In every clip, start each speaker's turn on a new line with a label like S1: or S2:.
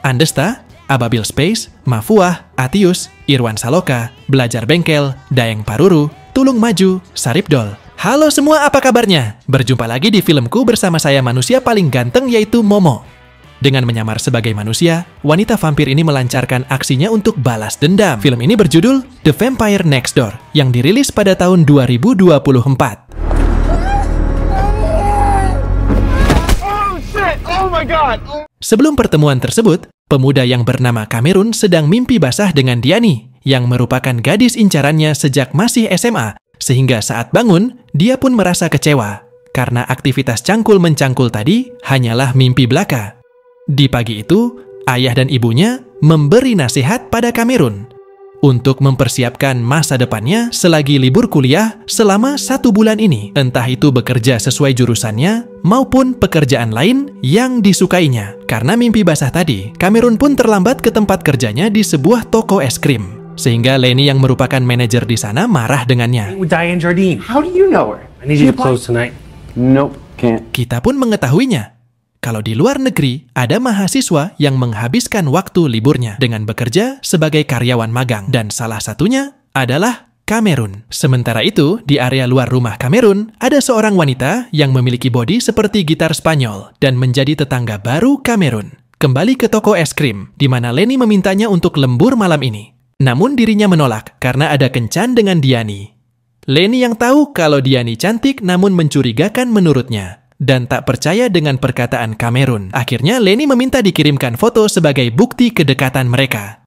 S1: Andesta, Ababil Space, Mafuah, Atius, Irwan Saloka, Belajar Bengkel, Daeng Paruru, Tulung Maju, Saripdol. Halo semua, apa kabarnya? Berjumpa lagi di filmku bersama saya manusia paling ganteng yaitu Momo. Dengan menyamar sebagai manusia, wanita vampir ini melancarkan aksinya untuk balas dendam. Film ini berjudul The Vampire Next Door yang dirilis pada tahun 2024. Sebelum pertemuan tersebut, pemuda yang bernama Cameron sedang mimpi basah dengan Diani, yang merupakan gadis incarannya sejak masih SMA, sehingga saat bangun, dia pun merasa kecewa, karena aktivitas cangkul-mencangkul tadi hanyalah mimpi belaka. Di pagi itu, ayah dan ibunya memberi nasihat pada Cameron untuk mempersiapkan masa depannya selagi libur kuliah selama 1 bulan ini, entah itu bekerja sesuai jurusannya maupun pekerjaan lain yang disukainya. Karena mimpi basah tadi, Cameron pun terlambat ke tempat kerjanya di sebuah toko es krim, sehingga Lenny yang merupakan manajer di sana marah dengannya.
S2: Diane Jardine.
S3: How do you know her?
S2: I need you to close tonight.
S3: Nope, can't.
S1: Kita pun mengetahuinya. Kalau di luar negeri, ada mahasiswa yang menghabiskan waktu liburnya dengan bekerja sebagai karyawan magang, dan salah satunya adalah Cameron. Sementara itu, di area luar rumah Cameron, ada seorang wanita yang memiliki bodi seperti gitar Spanyol dan menjadi tetangga baru Cameron. Kembali ke toko es krim, di mana Lenny memintanya untuk lembur malam ini. Namun dirinya menolak karena ada kencan dengan Diani. Lenny yang tahu kalau Diani cantik namun mencurigakan menurutnya, dan tak percaya dengan perkataan Cameron. Akhirnya Lenny meminta dikirimkan foto sebagai bukti kedekatan mereka.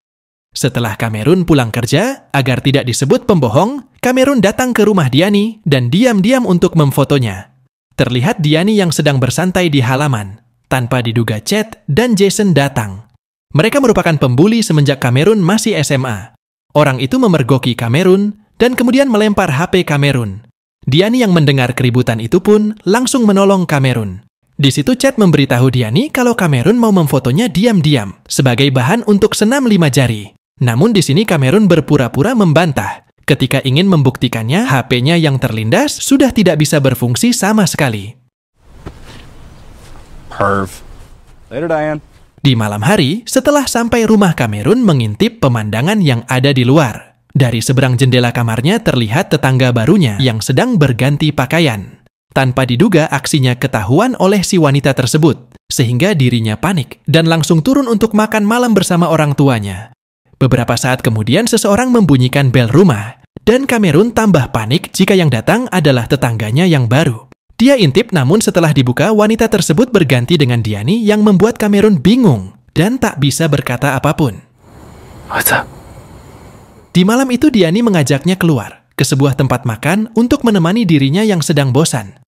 S1: Setelah Cameron pulang kerja, agar tidak disebut pembohong, Cameron datang ke rumah Diani dan diam-diam untuk memfotonya. Terlihat Diani yang sedang bersantai di halaman. Tanpa diduga Chad dan Jason datang. Mereka merupakan pembuli semenjak Cameron masih SMA. Orang itu memergoki Cameron dan kemudian melempar HP Cameron. Diani yang mendengar keributan itu pun langsung menolong Cameron. Di situ Chad memberitahu Diani kalau Cameron mau memfotonya diam-diam sebagai bahan untuk senam 5 jari. Namun di sini Cameron berpura-pura membantah. Ketika ingin membuktikannya, HP-nya yang terlindas sudah tidak bisa berfungsi sama sekali.
S3: Perv. Later, Diane.
S1: Di malam hari, setelah sampai rumah Cameron mengintip pemandangan yang ada di luar. Dari seberang jendela kamarnya terlihat tetangga barunya yang sedang berganti pakaian. Tanpa diduga aksinya ketahuan oleh si wanita tersebut, sehingga dirinya panik dan langsung turun untuk makan malam bersama orang tuanya. Beberapa saat kemudian seseorang membunyikan bel rumah, dan Cameron tambah panik jika yang datang adalah tetangganya yang baru. Dia intip, namun setelah dibuka, wanita tersebut berganti dengan Diani yang membuat Cameron bingung dan tak bisa berkata apapun.
S2: What's up?
S1: Di malam itu Diani mengajaknya keluar ke sebuah tempat makan untuk menemani dirinya yang sedang bosan.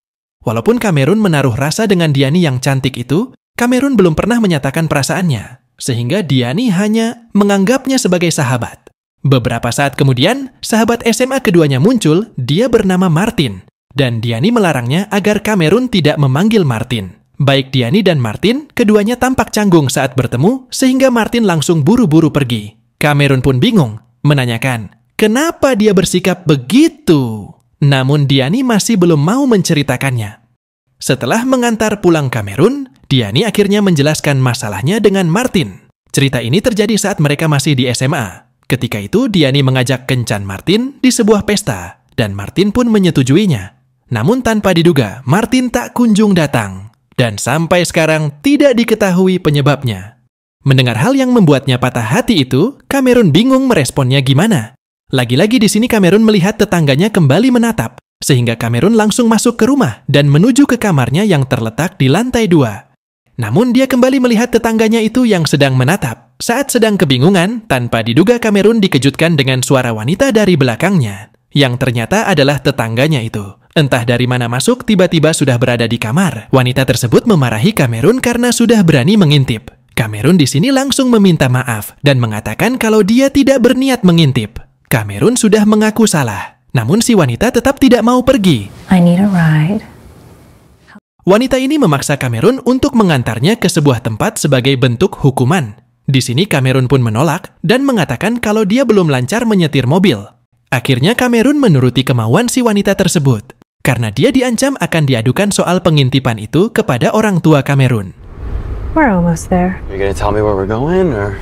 S1: Walaupun Cameron menaruh rasa dengan Diani yang cantik itu, Cameron belum pernah menyatakan perasaannya, sehingga Diani hanya menganggapnya sebagai sahabat. Beberapa saat kemudian, sahabat SMA keduanya muncul, dia bernama Martin, dan Diani melarangnya agar Cameron tidak memanggil Martin. Baik Diani dan Martin, keduanya tampak canggung saat bertemu, sehingga Martin langsung buru-buru pergi. Cameron pun bingung, menanyakan, kenapa dia bersikap begitu? Namun Diani masih belum mau menceritakannya. Setelah mengantar pulang Cameron, Diani akhirnya menjelaskan masalahnya dengan Martin. Cerita ini terjadi saat mereka masih di SMA. Ketika itu Diani mengajak kencan Martin di sebuah pesta, dan Martin pun menyetujuinya. Namun tanpa diduga, Martin tak kunjung datang. Dan sampai sekarang tidak diketahui penyebabnya. Mendengar hal yang membuatnya patah hati itu, Cameron bingung meresponnya gimana. Lagi-lagi di sini Cameron melihat tetangganya kembali menatap, sehingga Cameron langsung masuk ke rumah dan menuju ke kamarnya yang terletak di lantai 2. Namun dia kembali melihat tetangganya itu yang sedang menatap. Saat sedang kebingungan, tanpa diduga Cameron dikejutkan dengan suara wanita dari belakangnya, yang ternyata adalah tetangganya itu. Entah dari mana masuk, tiba-tiba sudah berada di kamar. Wanita tersebut memarahi Cameron karena sudah berani mengintip. Cameron di sini langsung meminta maaf dan mengatakan kalau dia tidak berniat mengintip. Cameron sudah mengaku salah, namun si wanita tetap tidak mau pergi.
S4: I need a ride.
S1: Wanita ini memaksa Cameron untuk mengantarnya ke sebuah tempat sebagai bentuk hukuman. Di sini Cameron pun menolak dan mengatakan kalau dia belum lancar menyetir mobil. Akhirnya Cameron menuruti kemauan si wanita tersebut, karena dia diancam akan diadukan soal pengintipan itu kepada orang tua Cameron.
S4: We're almost there.
S3: Are you gonna tell me where we're going, or?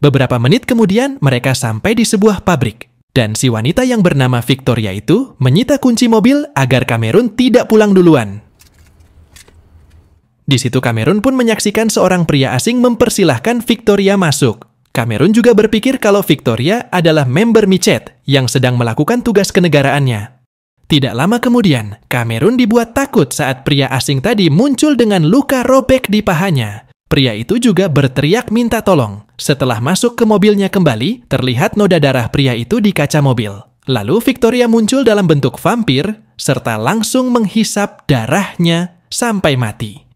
S1: Beberapa menit kemudian, mereka sampai di sebuah pabrik. Dan si wanita yang bernama Victoria itu menyita kunci mobil agar Cameron tidak pulang duluan. Di situ Cameron pun menyaksikan seorang pria asing mempersilahkan Victoria masuk. Cameron juga berpikir kalau Victoria adalah member micet yang sedang melakukan tugas kenegaraannya. Tidak lama kemudian, Cameron dibuat takut saat pria asing tadi muncul dengan luka robek di pahanya. Pria itu juga berteriak minta tolong. Setelah masuk ke mobilnya kembali, terlihat noda darah pria itu di kaca mobil. Lalu Victoria muncul dalam bentuk vampir, serta langsung menghisap darahnya sampai mati.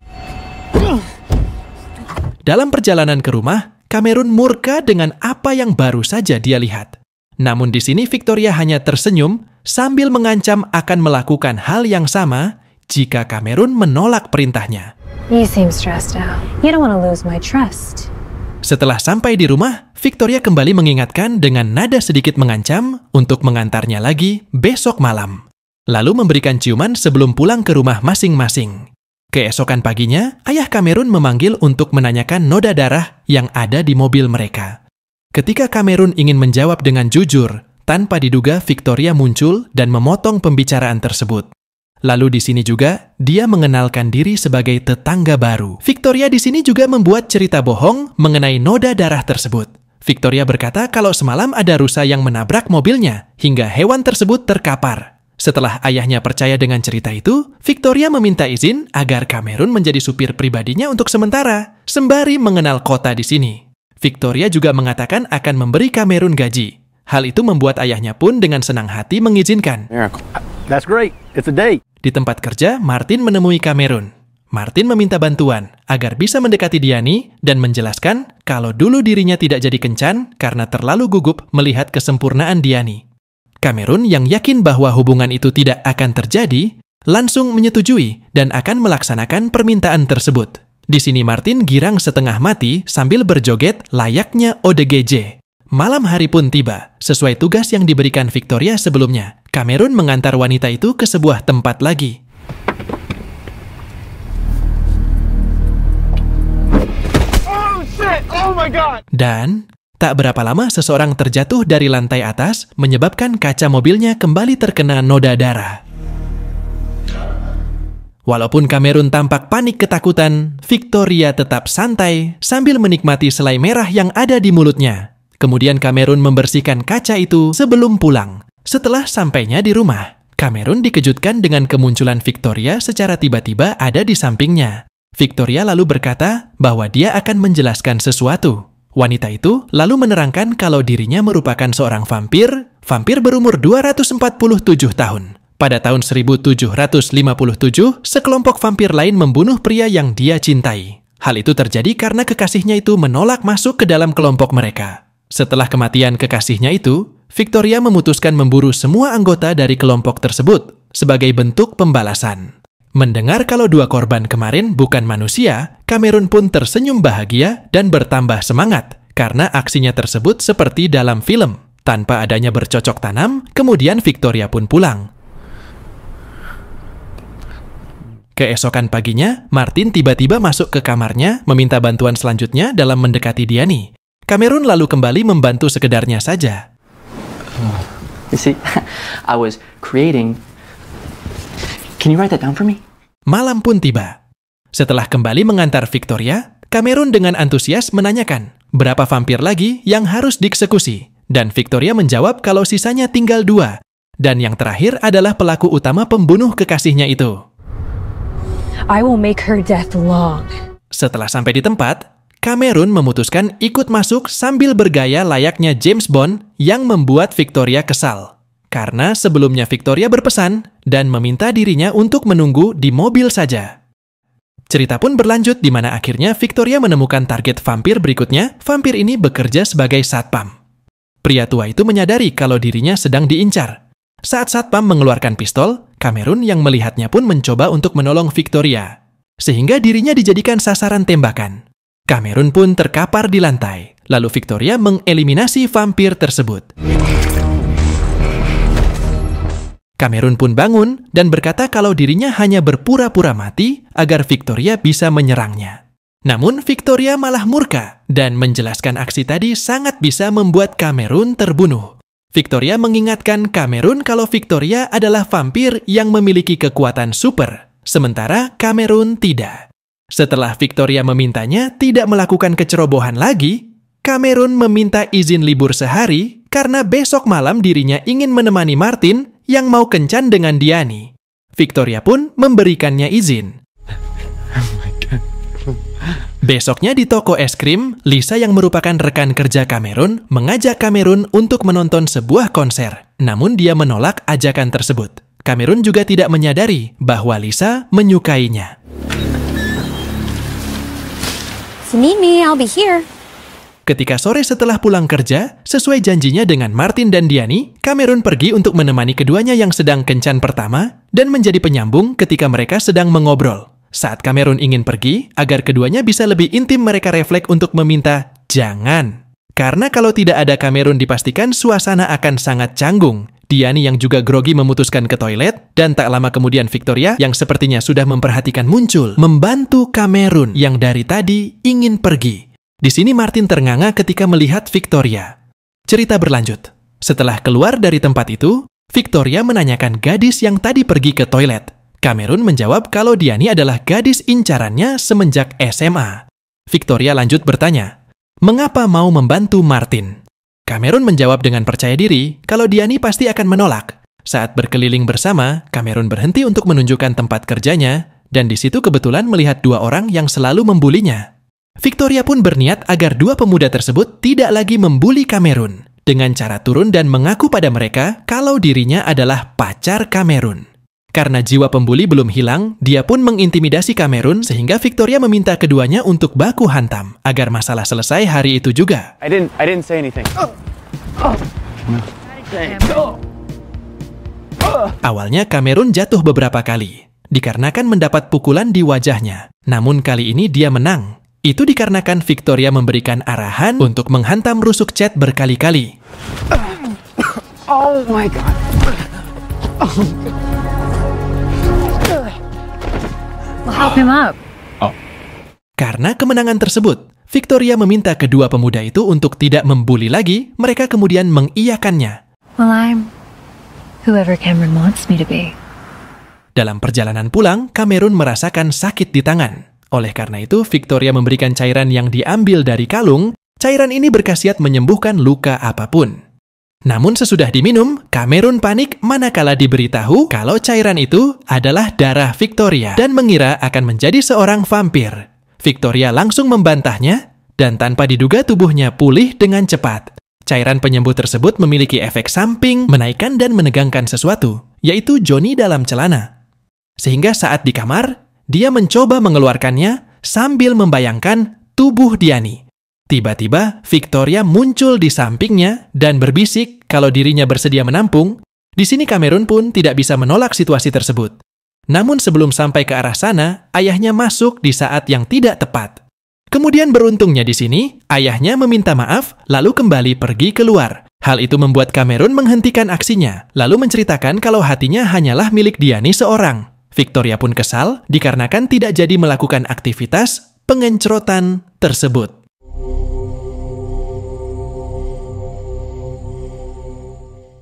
S1: Dalam perjalanan ke rumah, Cameron murka dengan apa yang baru saja dia lihat. Namun di sini Victoria hanya tersenyum sambil mengancam akan melakukan hal yang sama jika Cameron menolak perintahnya.
S4: You seem stressed out. You don't want to lose my trust.
S1: Setelah sampai di rumah, Victoria kembali mengingatkan dengan nada sedikit mengancam untuk mengantarnya lagi besok malam. Lalu memberikan ciuman sebelum pulang ke rumah masing-masing. Keesokan paginya, ayah Cameron memanggil untuk menanyakan noda darah yang ada di mobil mereka. Ketika Cameron ingin menjawab dengan jujur, tanpa diduga Victoria muncul dan memotong pembicaraan tersebut. Lalu di sini juga, dia mengenalkan diri sebagai tetangga baru. Victoria di sini juga membuat cerita bohong mengenai noda darah tersebut. Victoria berkata kalau semalam ada rusa yang menabrak mobilnya, hingga hewan tersebut terkapar. Setelah ayahnya percaya dengan cerita itu, Victoria meminta izin agar Cameron menjadi supir pribadinya untuk sementara, sembari mengenal kota di sini. Victoria juga mengatakan akan memberi Cameron gaji. Hal itu membuat ayahnya pun dengan senang hati mengizinkan.
S3: Miracle. That's great. It's a date.
S1: Di tempat kerja, Martin menemui Cameron. Martin meminta bantuan agar bisa mendekati Diani dan menjelaskan kalau dulu dirinya tidak jadi kencan karena terlalu gugup melihat kesempurnaan Diani. Cameron yang yakin bahwa hubungan itu tidak akan terjadi, langsung menyetujui dan akan melaksanakan permintaan tersebut. Di sini Martin girang setengah mati sambil berjoget layaknya ODGJ. Malam hari pun tiba, sesuai tugas yang diberikan Victoria sebelumnya. Cameron mengantar wanita itu ke sebuah tempat lagi.
S3: Oh shit! Oh my god!
S1: Dan tak berapa lama seseorang terjatuh dari lantai atas menyebabkan kaca mobilnya kembali terkena noda darah. Walaupun Cameron tampak panik ketakutan, Victoria tetap santai sambil menikmati selai merah yang ada di mulutnya. Kemudian Cameron membersihkan kaca itu sebelum pulang. Setelah sampainya di rumah, Cameron dikejutkan dengan kemunculan Victoria secara tiba-tiba ada di sampingnya. Victoria lalu berkata bahwa dia akan menjelaskan sesuatu. Wanita itu lalu menerangkan kalau dirinya merupakan seorang vampir berumur 247 tahun. Pada tahun 1757, sekelompok vampir lain membunuh pria yang dia cintai. Hal itu terjadi karena kekasihnya itu menolak masuk ke dalam kelompok mereka. Setelah kematian kekasihnya itu, Victoria memutuskan memburu semua anggota dari kelompok tersebut sebagai bentuk pembalasan. Mendengar kalau dua korban kemarin bukan manusia, Cameron pun tersenyum bahagia dan bertambah semangat karena aksinya tersebut seperti dalam film. Tanpa adanya bercocok tanam, kemudian Victoria pun pulang. Keesokan paginya, Martin tiba-tiba masuk ke kamarnya meminta bantuan selanjutnya dalam mendekati Diani. Cameron lalu kembali membantu sekedarnya saja.
S5: You see, I was creating... Can you write that down for me?
S1: Malam pun tiba. Setelah kembali mengantar Victoria, Cameron dengan antusias menanyakan berapa vampir lagi yang harus dieksekusi. Dan Victoria menjawab kalau sisanya tinggal 2. Dan yang terakhir adalah pelaku utama pembunuh kekasihnya itu.
S4: I will make her death long.
S1: Setelah sampai di tempat, Cameron memutuskan ikut masuk sambil bergaya layaknya James Bond yang membuat Victoria kesal. Karena sebelumnya Victoria berpesan dan meminta dirinya untuk menunggu di mobil saja. Cerita pun berlanjut di mana akhirnya Victoria menemukan target vampir berikutnya. Vampir ini bekerja sebagai satpam. Pria tua itu menyadari kalau dirinya sedang diincar. Saat satpam mengeluarkan pistol, Cameron yang melihatnya pun mencoba untuk menolong Victoria. Sehingga dirinya dijadikan sasaran tembakan. Cameron pun terkapar di lantai, lalu Victoria mengeliminasi vampir tersebut. Cameron pun bangun dan berkata kalau dirinya hanya berpura-pura mati agar Victoria bisa menyerangnya. Namun Victoria malah murka dan menjelaskan aksi tadi sangat bisa membuat Cameron terbunuh. Victoria mengingatkan Cameron kalau Victoria adalah vampir yang memiliki kekuatan super, sementara Cameron tidak. Setelah Victoria memintanya tidak melakukan kecerobohan lagi, Cameron meminta izin libur sehari karena besok malam dirinya ingin menemani Martin yang mau kencan dengan Diani. Victoria pun memberikannya izin. Besoknya di toko es krim, Lisa yang merupakan rekan kerja Cameron mengajak Cameron untuk menonton sebuah konser. Namun dia menolak ajakan tersebut. Cameron juga tidak menyadari bahwa Lisa menyukainya.
S4: If you need me, I'll be here.
S1: Ketika sore setelah pulang kerja, sesuai janjinya dengan Martin dan Diani, Cameron pergi untuk menemani keduanya yang sedang kencan pertama dan menjadi penyambung ketika mereka sedang mengobrol. Saat Cameron ingin pergi, agar keduanya bisa lebih intim, mereka refleks untuk meminta jangan. Karena kalau tidak ada Cameron dipastikan suasana akan sangat canggung. Diani yang juga grogi memutuskan ke toilet, dan tak lama kemudian Victoria yang sepertinya sudah memperhatikan muncul, membantu Cameron yang dari tadi ingin pergi. Di sini Martin ternganga ketika melihat Victoria. Cerita berlanjut. Setelah keluar dari tempat itu, Victoria menanyakan gadis yang tadi pergi ke toilet. Cameron menjawab kalau Diani adalah gadis incarannya semenjak SMA. Victoria lanjut bertanya, mengapa mau membantu Martin? Cameron menjawab dengan percaya diri kalau Diani pasti akan menolak. Saat berkeliling bersama, Cameron berhenti untuk menunjukkan tempat kerjanya, dan di situ kebetulan melihat dua orang yang selalu membulinya. Victoria pun berniat agar dua pemuda tersebut tidak lagi membuli Cameron dengan cara turun dan mengaku pada mereka kalau dirinya adalah pacar Cameron. Karena jiwa pembuli belum hilang, dia pun mengintimidasi Cameron sehingga Victoria meminta keduanya untuk baku hantam agar masalah selesai hari itu juga.
S3: I didn't say anything.
S1: Awalnya Cameron jatuh beberapa kali dikarenakan mendapat pukulan di wajahnya. Namun kali ini dia menang. Itu dikarenakan Victoria memberikan arahan untuk menghantam rusuk cat berkali-kali.
S3: Oh my god.
S4: We'll help him up.
S1: Karena kemenangan tersebut, Victoria meminta kedua pemuda itu untuk tidak membuli lagi, mereka kemudian mengiyakannya.
S4: Well, I'm whoever Cameron wants me to be.
S1: Dalam perjalanan pulang, Cameron merasakan sakit di tangan. Oleh karena itu, Victoria memberikan cairan yang diambil dari kalung. Cairan ini berkhasiat menyembuhkan luka apapun. Namun sesudah diminum, Cameron panik manakala diberitahu kalau cairan itu adalah darah Victoria dan mengira akan menjadi seorang vampir. Victoria langsung membantahnya dan tanpa diduga tubuhnya pulih dengan cepat. Cairan penyembuh tersebut memiliki efek samping menaikkan dan menegangkan sesuatu, yaitu Johnny dalam celana. Sehingga saat di kamar, dia mencoba mengeluarkannya sambil membayangkan tubuh Diani. Tiba-tiba, Victoria muncul di sampingnya dan berbisik kalau dirinya bersedia menampung. Di sini Cameron pun tidak bisa menolak situasi tersebut. Namun sebelum sampai ke arah sana, ayahnya masuk di saat yang tidak tepat. Kemudian beruntungnya di sini, ayahnya meminta maaf lalu kembali pergi keluar. Hal itu membuat Cameron menghentikan aksinya, lalu menceritakan kalau hatinya hanyalah milik Diani seorang. Victoria pun kesal dikarenakan tidak jadi melakukan aktivitas pengencrotan tersebut.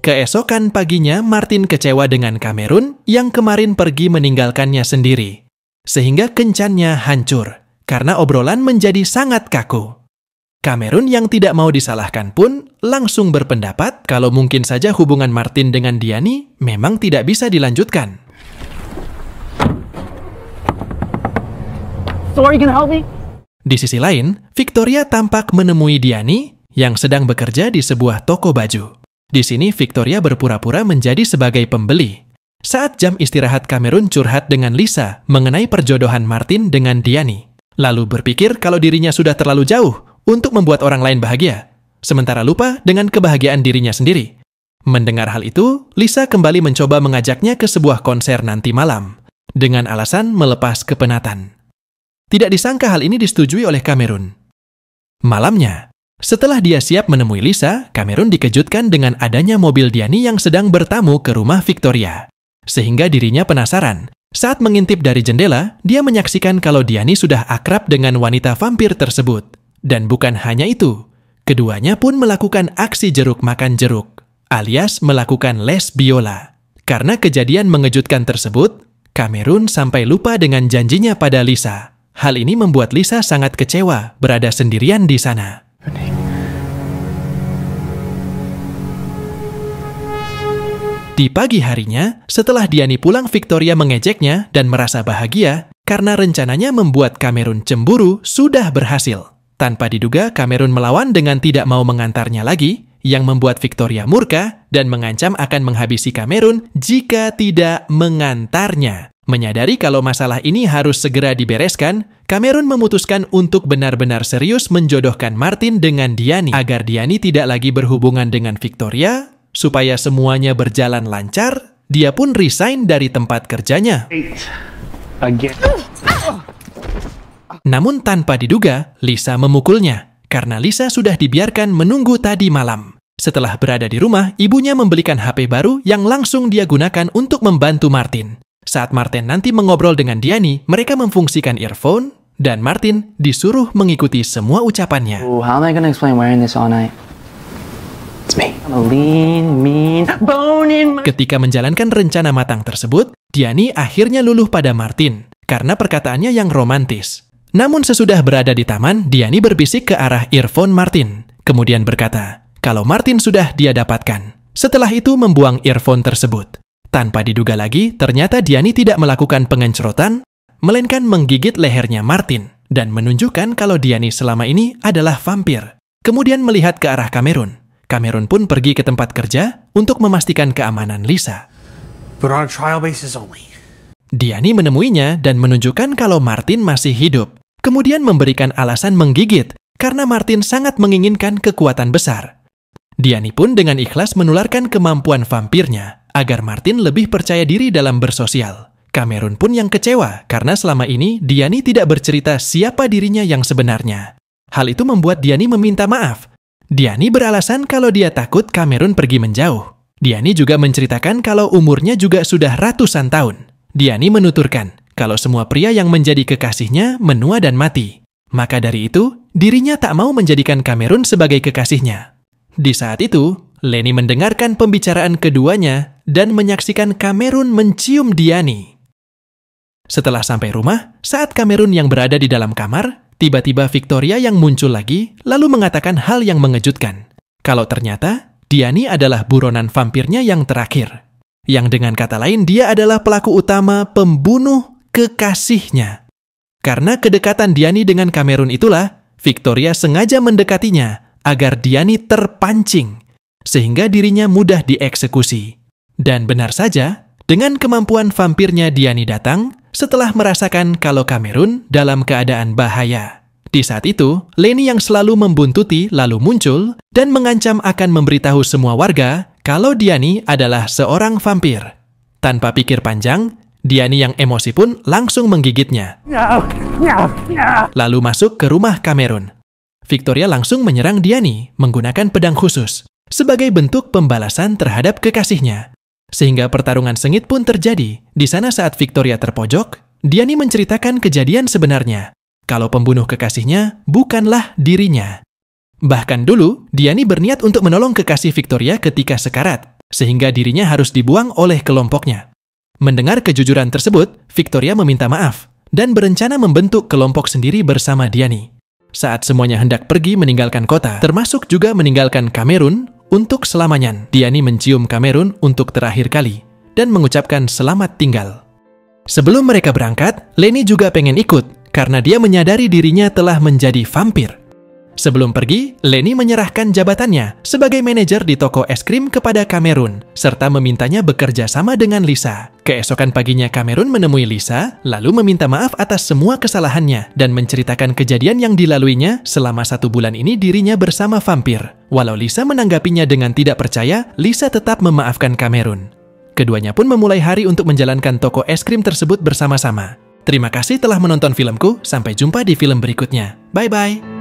S1: Keesokan paginya, Martin kecewa dengan Cameron yang kemarin pergi meninggalkannya sendiri. Sehingga kencannya hancur, karena obrolan menjadi sangat kaku. Cameron yang tidak mau disalahkan pun langsung berpendapat kalau mungkin saja hubungan Martin dengan Diani memang tidak bisa dilanjutkan.
S3: So are you gonna help me?
S1: Di sisi lain, Victoria tampak menemui Diani yang sedang bekerja di sebuah toko baju. Di sini Victoria berpura-pura menjadi sebagai pembeli. Saat jam istirahat, Cameron curhat dengan Lisa mengenai perjodohan Martin dengan Diani. Lalu berpikir kalau dirinya sudah terlalu jauh untuk membuat orang lain bahagia, sementara lupa dengan kebahagiaan dirinya sendiri. Mendengar hal itu, Lisa kembali mencoba mengajaknya ke sebuah konser nanti malam, dengan alasan melepas kepenatan. Tidak disangka hal ini disetujui oleh Cameron. Malamnya, Setelah dia siap menemui Lisa, Cameron dikejutkan dengan adanya mobil Diani yang sedang bertamu ke rumah Victoria. Sehingga dirinya penasaran. Saat mengintip dari jendela, dia menyaksikan kalau Diani sudah akrab dengan wanita vampir tersebut. Dan bukan hanya itu, keduanya pun melakukan aksi jeruk makan jeruk, alias melakukan les biola. Karena kejadian mengejutkan tersebut, Cameron sampai lupa dengan janjinya pada Lisa. Hal ini membuat Lisa sangat kecewa berada sendirian di sana. Di pagi harinya, setelah Diani pulang, Victoria mengejeknya dan merasa bahagia karena rencananya membuat Cameron cemburu sudah berhasil. Tanpa diduga, Cameron melawan dengan tidak mau mengantarnya lagi, yang membuat Victoria murka dan mengancam akan menghabisi Cameron jika tidak mengantarnya. Menyadari kalau masalah ini harus segera dibereskan, Cameron memutuskan untuk benar-benar serius menjodohkan Martin dengan Diani agar Diani tidak lagi berhubungan dengan Victoria. Supaya semuanya berjalan lancar, dia pun resign dari tempat kerjanya.
S2: Again.
S1: Namun tanpa diduga, Lisa memukulnya, karena Lisa sudah dibiarkan menunggu tadi malam. Setelah berada di rumah, ibunya membelikan HP baru yang langsung dia gunakan untuk membantu Martin. Saat Martin nanti mengobrol dengan Diani, mereka memfungsikan earphone, dan Martin disuruh mengikuti semua ucapannya.
S5: Oh, how am I gonna explain wearing this all night? It's me. I'm a lean, mean, bone in my...
S1: Ketika menjalankan rencana matang tersebut, Diani akhirnya luluh pada Martin karena perkataannya yang romantis. Namun sesudah berada di taman, Diani berbisik ke arah earphone Martin, kemudian berkata kalau Martin sudah dia dapatkan. Setelah itu membuang earphone tersebut. Tanpa diduga lagi, ternyata Diani tidak melakukan pengencrotan, melainkan menggigit lehernya Martin dan menunjukkan kalau Diani selama ini adalah vampir. Kemudian melihat ke arah Cameron. Cameron pun pergi ke tempat kerja untuk memastikan keamanan Lisa.
S2: But on a trial basis only.
S1: Diani menemuinya dan menunjukkan kalau Martin masih hidup. Kemudian memberikan alasan menggigit karena Martin sangat menginginkan kekuatan besar. Diani pun dengan ikhlas menularkan kemampuan vampirnya agar Martin lebih percaya diri dalam bersosial. Cameron pun yang kecewa karena selama ini Diani tidak bercerita siapa dirinya yang sebenarnya. Hal itu membuat Diani meminta maaf. Diani beralasan kalau dia takut Cameron pergi menjauh. Diani juga menceritakan kalau umurnya juga sudah ratusan tahun. Diani menuturkan kalau semua pria yang menjadi kekasihnya menua dan mati. Maka dari itu, dirinya tak mau menjadikan Cameron sebagai kekasihnya. Di saat itu, Lenny mendengarkan pembicaraan keduanya dan menyaksikan Cameron mencium Diani. Setelah sampai rumah, saat Cameron yang berada di dalam kamar, tiba-tiba Victoria yang muncul lagi, lalu mengatakan hal yang mengejutkan. Kalau ternyata, Diani adalah buronan vampirnya yang terakhir. Yang dengan kata lain, dia adalah pelaku utama pembunuh kekasihnya. Karena kedekatan Diani dengan Cameron itulah, Victoria sengaja mendekatinya agar Diani terpancing, sehingga dirinya mudah dieksekusi. Dan benar saja, dengan kemampuan vampirnya Diani datang, setelah merasakan kalau Cameron dalam keadaan bahaya. Di saat itu, Lenny yang selalu membuntuti lalu muncul dan mengancam akan memberitahu semua warga kalau Diani adalah seorang vampir. Tanpa pikir panjang, Diani yang emosi pun langsung menggigitnya. Lalu masuk ke rumah Cameron. Victoria langsung menyerang Diani menggunakan pedang khusus sebagai bentuk pembalasan terhadap kekasihnya. Sehingga pertarungan sengit pun terjadi. Di sana saat Victoria terpojok, Diani menceritakan kejadian sebenarnya. Kalau pembunuh kekasihnya bukanlah dirinya. Bahkan dulu, Diani berniat untuk menolong kekasih Victoria ketika sekarat, sehingga dirinya harus dibuang oleh kelompoknya. Mendengar kejujuran tersebut, Victoria meminta maaf dan berencana membentuk kelompok sendiri bersama Diani. Saat semuanya hendak pergi meninggalkan kota, termasuk juga meninggalkan Cameron, untuk selamanya, Diani mencium Cameron untuk terakhir kali dan mengucapkan selamat tinggal. Sebelum mereka berangkat, Lenny juga pengen ikut karena dia menyadari dirinya telah menjadi vampir. Sebelum pergi, Lenny menyerahkan jabatannya sebagai manajer di toko es krim kepada Cameron, serta memintanya bekerja sama dengan Lisa. Keesokan paginya Cameron menemui Lisa, lalu meminta maaf atas semua kesalahannya dan menceritakan kejadian yang dilaluinya selama 1 bulan ini dirinya bersama vampir. Walau Lisa menanggapinya dengan tidak percaya, Lisa tetap memaafkan Cameron. Keduanya pun memulai hari untuk menjalankan toko es krim tersebut bersama-sama. Terima kasih telah menonton filmku, sampai jumpa di film berikutnya. Bye-bye!